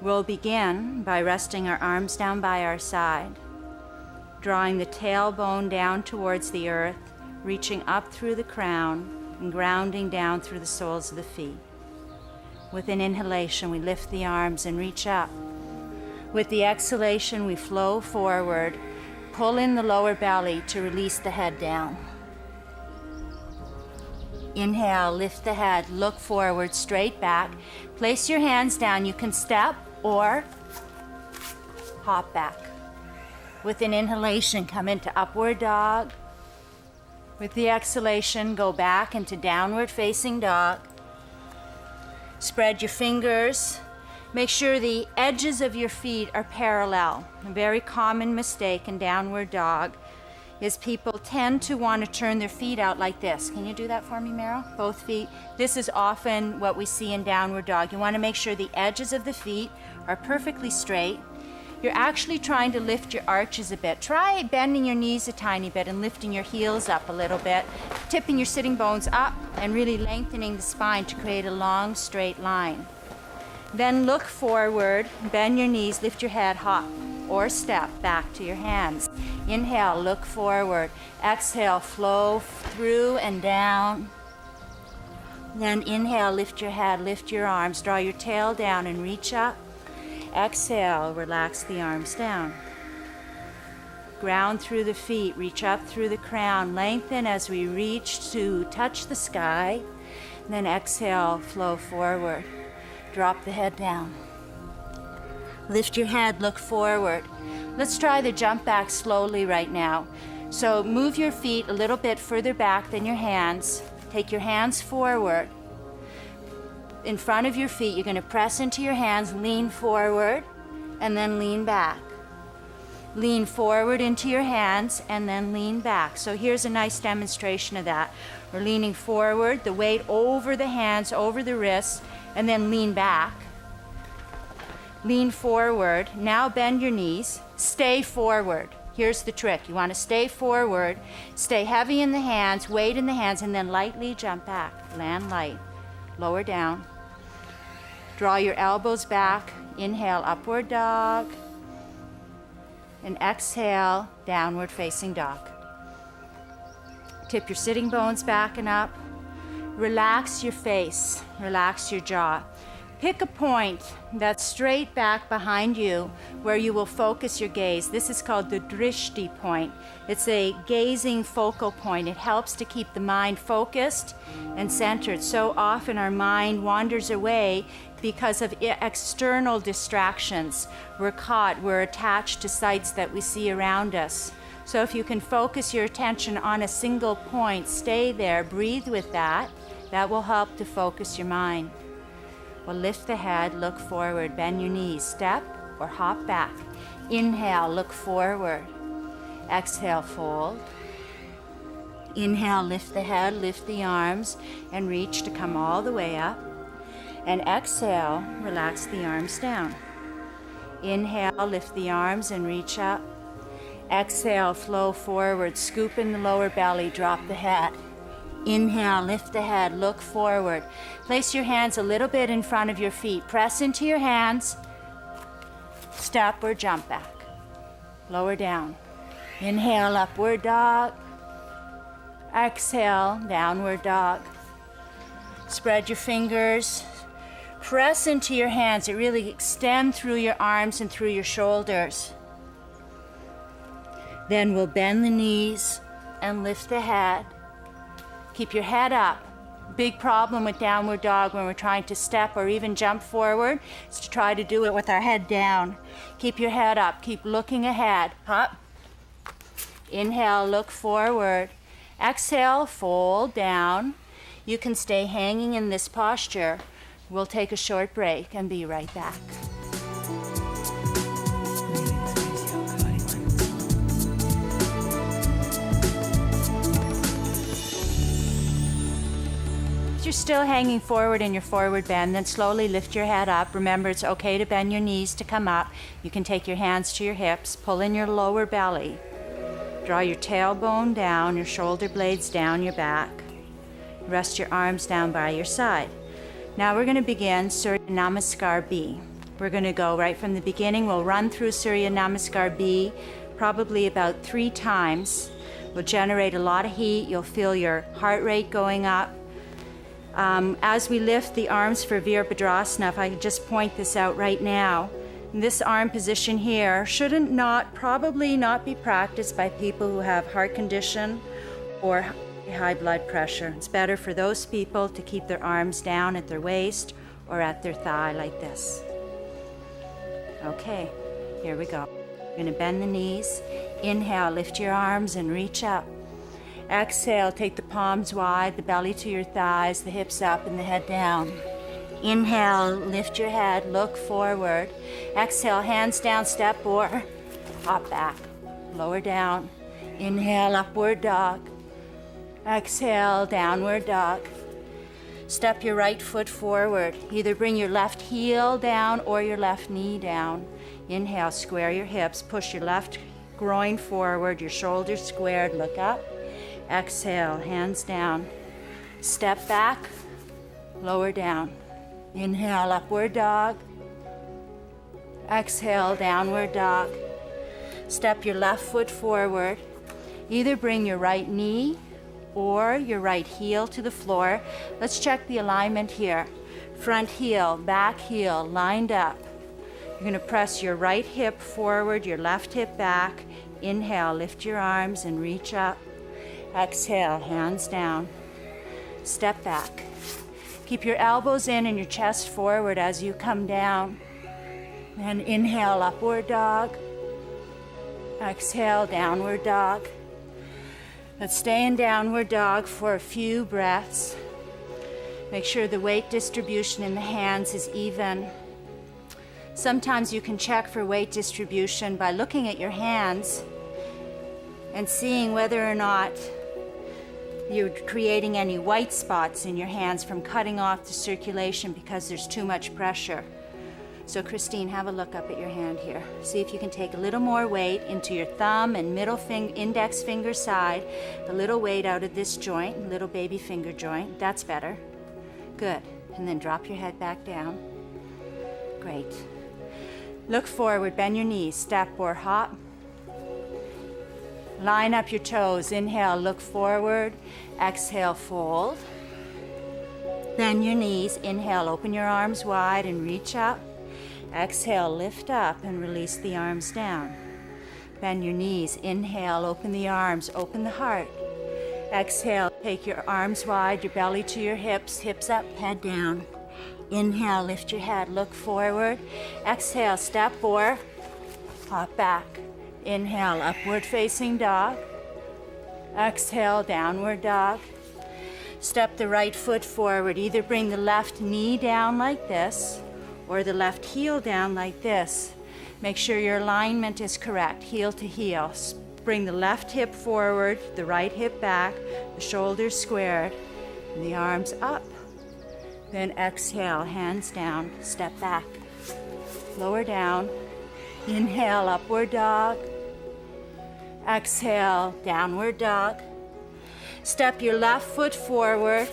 We'll begin by resting our arms down by our side, drawing the tailbone down towards the earth, reaching up through the crown and grounding down through the soles of the feet. With an inhalation, we lift the arms and reach up. With the exhalation, we flow forward, pull in the lower belly to release the head down. Inhale, lift the head, look forward, straight back. Place your hands down. You can step or hop back. With an inhalation, come into upward dog. With the exhalation, go back into downward facing dog. Spread your fingers. Make sure the edges of your feet are parallel. A very common mistake in downward dog is people tend to want to turn their feet out like this. Can you do that for me, Meryl? Both feet. This is often what we see in downward dog. You want to make sure the edges of the feet are perfectly straight. You're actually trying to lift your arches a bit. Try bending your knees a tiny bit and lifting your heels up a little bit, tipping your sitting bones up and really lengthening the spine to create a long, straight line. Then look forward, bend your knees, lift your head, hop or step back to your hands. Inhale, look forward. Exhale, flow through and down. Then inhale, lift your head, lift your arms, draw your tail down and reach up. Exhale, relax the arms down. Ground through the feet, reach up through the crown, lengthen as we reach to touch the sky. Then exhale, flow forward. Drop the head down. Lift your head, look forward. Let's try the jump back slowly right now. So move your feet a little bit further back than your hands. Take your hands forward. In front of your feet, you're going to press into your hands, lean forward, and then lean back. Lean forward into your hands, and then lean back. So here's a nice demonstration of that. We're leaning forward, the weight over the hands, over the wrists, and then lean back. Lean forward. Now bend your knees. Stay forward. Here's the trick. You want to stay forward, stay heavy in the hands, weight in the hands, and then lightly jump back. Land light. Lower down. Draw your elbows back. Inhale, upward dog. And exhale, downward facing dog. Tip your sitting bones back and up. Relax your face. Relax your jaw. Pick a point that's straight back behind you where you will focus your gaze. This is called the drishti point. It's a gazing focal point. It helps to keep the mind focused and centered. So often our mind wanders away because of external distractions. We're caught, we're attached to sights that we see around us. So if you can focus your attention on a single point, stay there, breathe with that. That will help to focus your mind. Well, lift the head, look forward, bend your knees, step or hop back. Inhale, look forward. Exhale, fold. Inhale, lift the head, lift the arms, and reach to come all the way up. And exhale, relax the arms down. Inhale, lift the arms and reach up. Exhale, flow forward, scoop in the lower belly, drop the head. Inhale, lift the head, look forward. Place your hands a little bit in front of your feet. Press into your hands. Step or jump back. Lower down. Inhale, upward dog. Exhale, downward dog. Spread your fingers. Press into your hands. It really extend through your arms and through your shoulders. Then we'll bend the knees and lift the head. Keep your head up. Big problem with downward dog when we're trying to step or even jump forward is to try to do it with our head down. Keep your head up. Keep looking ahead. Up. Inhale, look forward. Exhale, fold down. You can stay hanging in this posture. We'll take a short break and be right back. If you're still hanging forward in your forward bend, then slowly lift your head up. Remember, it's okay to bend your knees to come up. You can take your hands to your hips, pull in your lower belly. Draw your tailbone down, your shoulder blades down your back. Rest your arms down by your side. Now we're going to begin Surya Namaskar B. We're going to go right from the beginning. We'll run through Surya Namaskar B probably about 3 times. We'll generate a lot of heat. You'll feel your heart rate going up. As we lift the arms for Virabhadrasana, if I could just point this out right now, this arm position here probably not be practiced by people who have heart condition or high blood pressure. It's better for those people to keep their arms down at their waist or at their thigh like this. Okay, here we go. You're going to bend the knees. Inhale, lift your arms and reach up. Exhale, take the palms wide, the belly to your thighs, the hips up and the head down. Inhale, lift your head, look forward. Exhale, hands down, step or hop back. Lower down. Inhale, upward dog. Exhale, downward dog. Step your right foot forward. Either bring your left heel down or your left knee down. Inhale, square your hips, push your left groin forward, your shoulders squared, look up. Exhale, hands down. Step back, lower down. Inhale, upward dog. Exhale, downward dog. Step your left foot forward. Either bring your right knee or your right heel to the floor. Let's check the alignment here. Front heel, back heel, lined up. You're going to press your right hip forward, your left hip back. Inhale, lift your arms and reach up. Exhale, hands down. Step back. Keep your elbows in and your chest forward as you come down. And inhale, upward dog. Exhale, downward dog. Let's stay in downward dog for a few breaths. Make sure the weight distribution in the hands is even. Sometimes you can check for weight distribution by looking at your hands and seeing whether or not you're creating any white spots in your hands from cutting off the circulation because there's too much pressure. So Christine, have a look up at your hand here. See if you can take a little more weight into your thumb and index finger side, a little weight out of this joint, little baby finger joint. That's better. Good. And then drop your head back down. Great. Look forward, bend your knees, step or hop. Line up your toes. Inhale, look forward. Exhale, fold. Bend your knees. Inhale, open your arms wide and reach up. Exhale, lift up and release the arms down. Bend your knees. Inhale, open the arms, open the heart. Exhale, take your arms wide, your belly to your hips, hips up, head down. Inhale, lift your head, look forward. Exhale, step or hop back. Inhale, upward facing dog. Exhale, downward dog. Step the right foot forward. Either bring the left knee down like this or the left heel down like this. Make sure your alignment is correct, heel to heel. Bring the left hip forward, the right hip back, the shoulders squared, and the arms up. Then exhale, hands down, step back. Lower down. Inhale, upward dog. Exhale, downward dog. Step your left foot forward.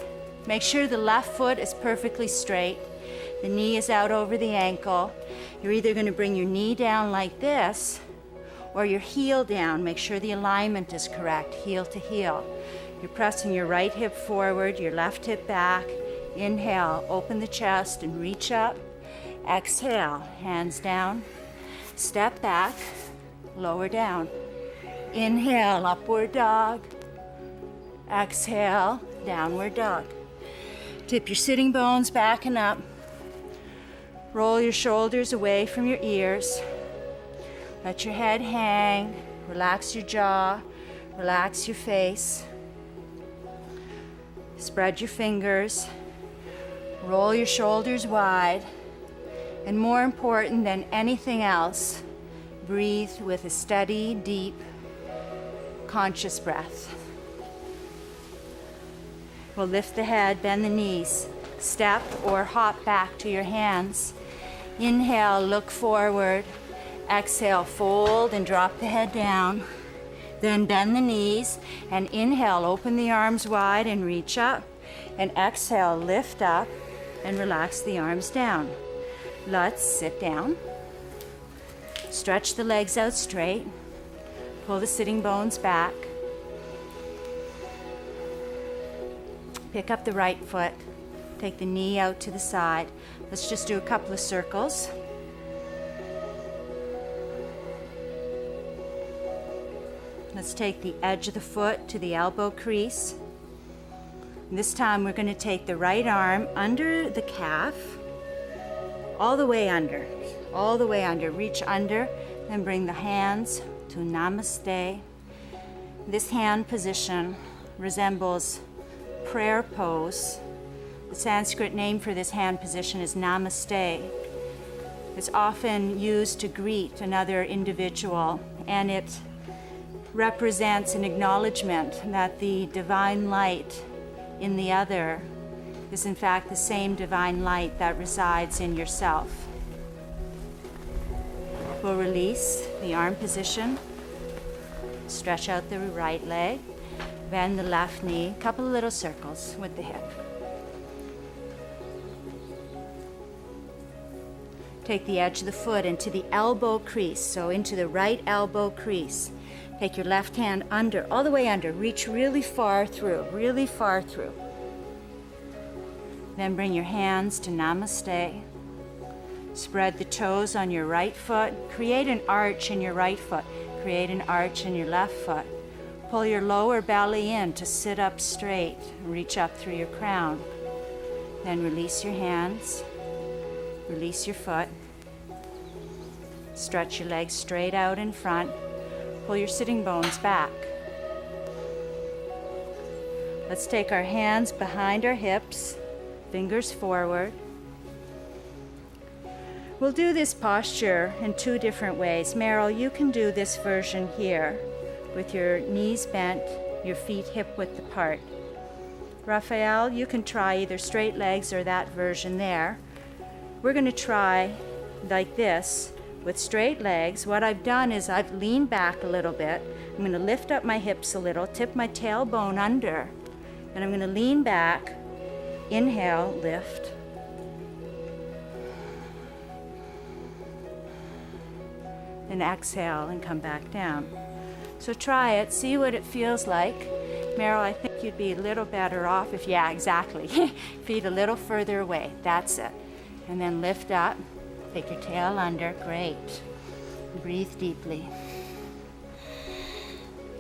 Make sure the left foot is perfectly straight. The knee is out over the ankle. You're either going to bring your knee down like this or your heel down. Make sure the alignment is correct, heel to heel. You're pressing your right hip forward, your left hip back. Inhale, open the chest and reach up. Exhale, hands down. Step back, lower down. Inhale, upward dog. Exhale, downward dog. Tip your sitting bones back and up. Roll your shoulders away from your ears. Let your head hang. Relax your jaw. Relax your face. Spread your fingers. Roll your shoulders wide. And more important than anything else, breathe with a steady, deep, conscious breath. We'll lift the head, bend the knees, step or hop back to your hands. Inhale, look forward. Exhale, fold and drop the head down. Then bend the knees and inhale, open the arms wide and reach up. And exhale, lift up and relax the arms down. Let's sit down. Stretch the legs out straight. Pull the sitting bones back. Pick up the right foot. Take the knee out to the side. Let's just do a couple of circles. Let's take the edge of the foot to the elbow crease. And this time we're going to take the right arm under the calf, all the way under, all the way under. Reach under, then bring the hands to Namaste. This hand position resembles prayer pose. The Sanskrit name for this hand position is Namaste. It's often used to greet another individual, and it represents an acknowledgement that the divine light in the other is in fact the same divine light that resides in yourself. We'll release the arm position, stretch out the right leg, bend the left knee, a couple of little circles with the hip. Take the edge of the foot into the elbow crease, so into the right elbow crease. Take your left hand under, all the way under. Reach really far through, really far through. Then bring your hands to Namaste. Spread the toes on your right foot. Create an arch in your right foot. Create an arch in your left foot. Pull your lower belly in to sit up straight. Reach up through your crown. Then release your hands. Release your foot. Stretch your legs straight out in front. Pull your sitting bones back. Let's take our hands behind our hips, fingers forward. We'll do this posture in two different ways. Meryl, you can do this version here with your knees bent, your feet hip-width apart. Raphael, you can try either straight legs or that version there. We're going to try like this with straight legs. What I've done is I've leaned back a little bit. I'm going to lift up my hips a little, tip my tailbone under, and I'm going to lean back. Inhale, lift. And exhale and come back down. So try it, see what it feels like. Meryl, I think you'd be a little better off if, yeah, exactly. Feet a little further away, that's it. And then lift up, take your tail under, great. Breathe deeply.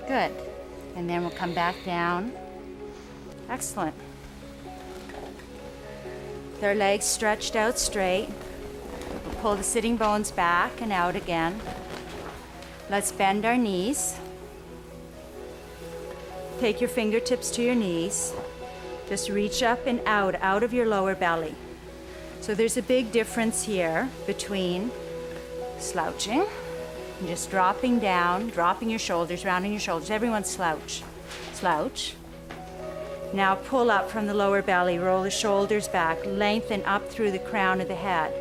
Good. And then we'll come back down. Excellent. With our legs stretched out straight, we'll pull the sitting bones back and out again. Let's bend our knees. Take your fingertips to your knees. Just reach up and out of your lower belly. So there's a big difference here between slouching and just dropping down, dropping your shoulders, rounding your shoulders. Everyone slouch. Slouch. Now pull up from the lower belly, roll the shoulders back, lengthen up through the crown of the head.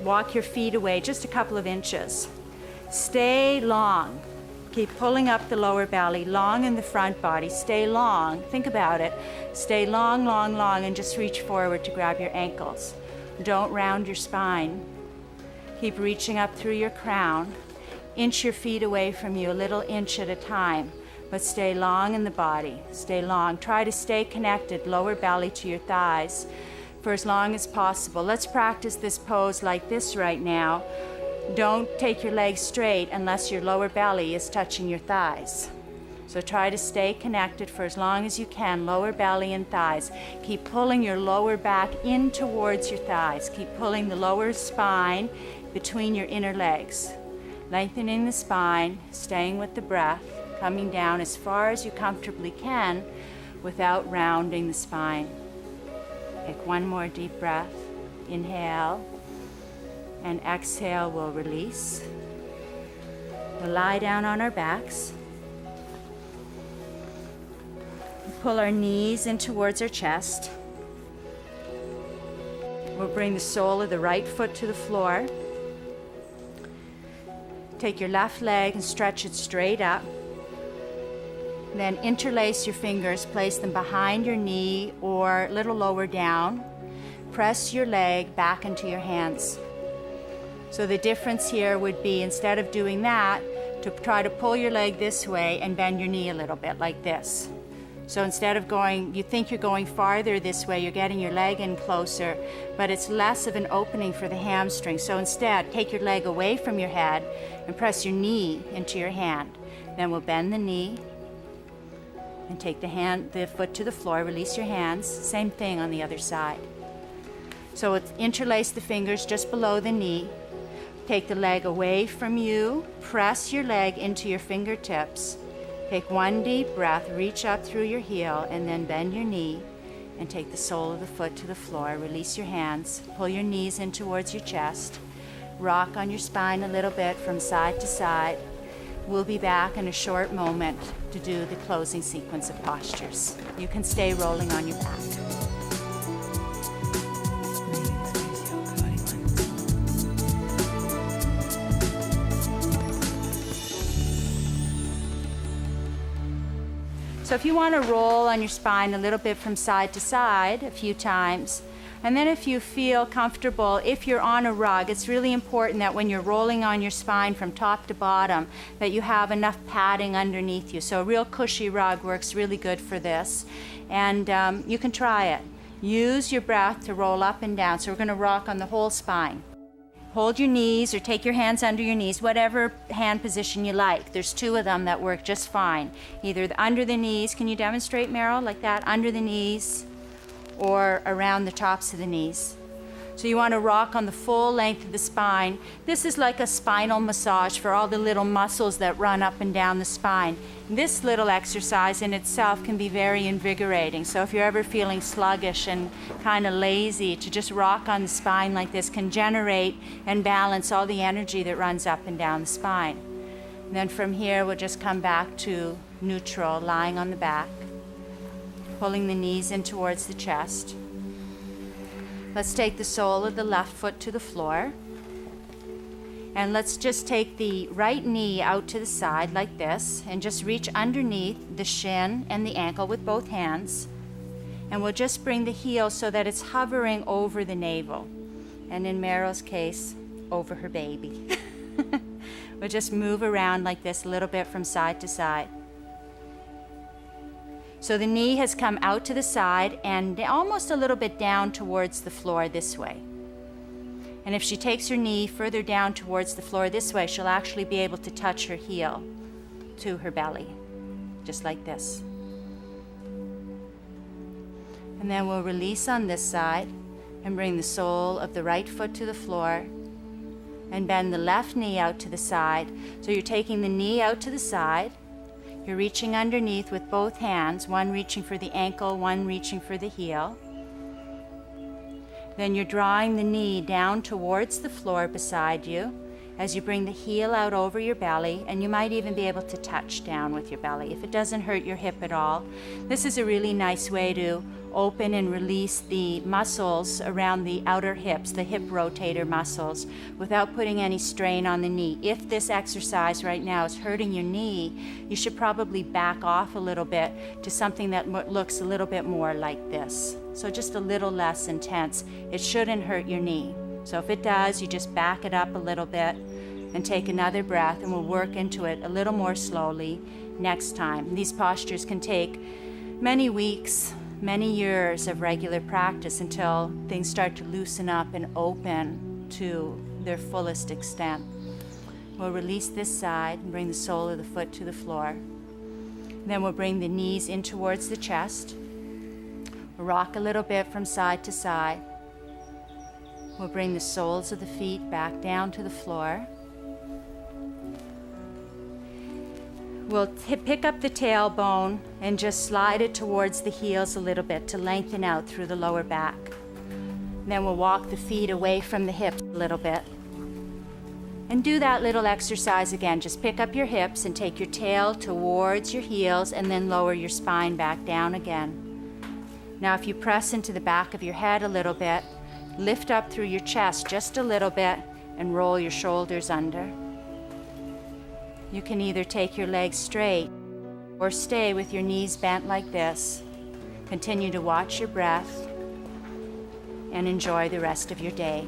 Walk your feet away just a couple of inches. Stay long. Keep pulling up the lower belly, long in the front body. Stay long. Think about it. Stay long, long, long, and just reach forward to grab your ankles. Don't round your spine. Keep reaching up through your crown. Inch your feet away from you, a little inch at a time, but stay long in the body. Stay long. Try to stay connected, lower belly to your thighs, for as long as possible. Let's practice this pose like this right now. Don't take your legs straight unless your lower belly is touching your thighs. So try to stay connected for as long as you can, lower belly and thighs. Keep pulling your lower back in towards your thighs. Keep pulling the lower spine between your inner legs. Lengthening the spine, staying with the breath, coming down as far as you comfortably can without rounding the spine. Take one more deep breath. Inhale, and exhale, we'll release. We'll lie down on our backs. Pull our knees in towards our chest. We'll bring the sole of the right foot to the floor. Take your left leg and stretch it straight up. Then interlace your fingers, place them behind your knee or a little lower down. Press your leg back into your hands. So the difference here would be, instead of doing that, to try to pull your leg this way and bend your knee a little bit like this. So instead of going, you think you're going farther this way, you're getting your leg in closer, but it's less of an opening for the hamstring. So instead, take your leg away from your head and press your knee into your hand. Then we'll bend the knee and take the foot to the floor, release your hands. Same thing on the other side. So interlace the fingers just below the knee. Take the leg away from you, press your leg into your fingertips. Take one deep breath, reach up through your heel, and then bend your knee and take the sole of the foot to the floor. Release your hands, pull your knees in towards your chest. Rock on your spine a little bit from side to side. We'll be back in a short moment to do the closing sequence of postures. You can stay rolling on your back. So if you want to roll on your spine a little bit from side to side a few times, and then if you feel comfortable, if you're on a rug, it's really important that when you're rolling on your spine from top to bottom, that you have enough padding underneath you. So a real cushy rug works really good for this. And you can try it. Use your breath to roll up and down. So we're going to rock on the whole spine. Hold your knees or take your hands under your knees, whatever hand position you like. There's two of them that work just fine. Either under the knees, can you demonstrate, Meryl, like that? Under the knees or around the tops of the knees. So you want to rock on the full length of the spine. This is like a spinal massage for all the little muscles that run up and down the spine. This little exercise in itself can be very invigorating. So if you're ever feeling sluggish and kind of lazy, to just rock on the spine like this can generate and balance all the energy that runs up and down the spine. And then from here, we'll just come back to neutral, lying on the back, pulling the knees in towards the chest. Let's take the sole of the left foot to the floor. And let's just take the right knee out to the side like this and just reach underneath the shin and the ankle with both hands. And we'll just bring the heel so that it's hovering over the navel. And in Meryl's case, over her baby. We'll just move around like this a little bit from side to side. So the knee has come out to the side and almost a little bit down towards the floor this way. And if she takes her knee further down towards the floor this way, she'll actually be able to touch her heel to her belly, just like this. And then we'll release on this side and bring the sole of the right foot to the floor and bend the left knee out to the side. So you're taking the knee out to the side. You're reaching underneath with both hands, one reaching for the ankle, one reaching for the heel. Then you're drawing the knee down towards the floor beside you as you bring the heel out over your belly, and you might even be able to touch down with your belly if it doesn't hurt your hip at all. This is a really nice way to open and release the muscles around the outer hips, the hip rotator muscles, without putting any strain on the knee. If this exercise right now is hurting your knee, you should probably back off a little bit to something that looks a little bit more like this. So just a little less intense. It shouldn't hurt your knee. So if it does, you just back it up a little bit and take another breath, and we'll work into it a little more slowly next time. These postures can take many weeks, many years of regular practice until things start to loosen up and open to their fullest extent. We'll release this side and bring the sole of the foot to the floor. Then we'll bring the knees in towards the chest. Rock a little bit from side to side. We'll bring the soles of the feet back down to the floor. We'll pick up the tailbone and just slide it towards the heels a little bit to lengthen out through the lower back. Then we'll walk the feet away from the hips a little bit. And do that little exercise again. Just pick up your hips and take your tail towards your heels and then lower your spine back down again. Now if you press into the back of your head a little bit, lift up through your chest just a little bit and roll your shoulders under. You can either take your legs straight or stay with your knees bent like this. Continue to watch your breath and enjoy the rest of your day.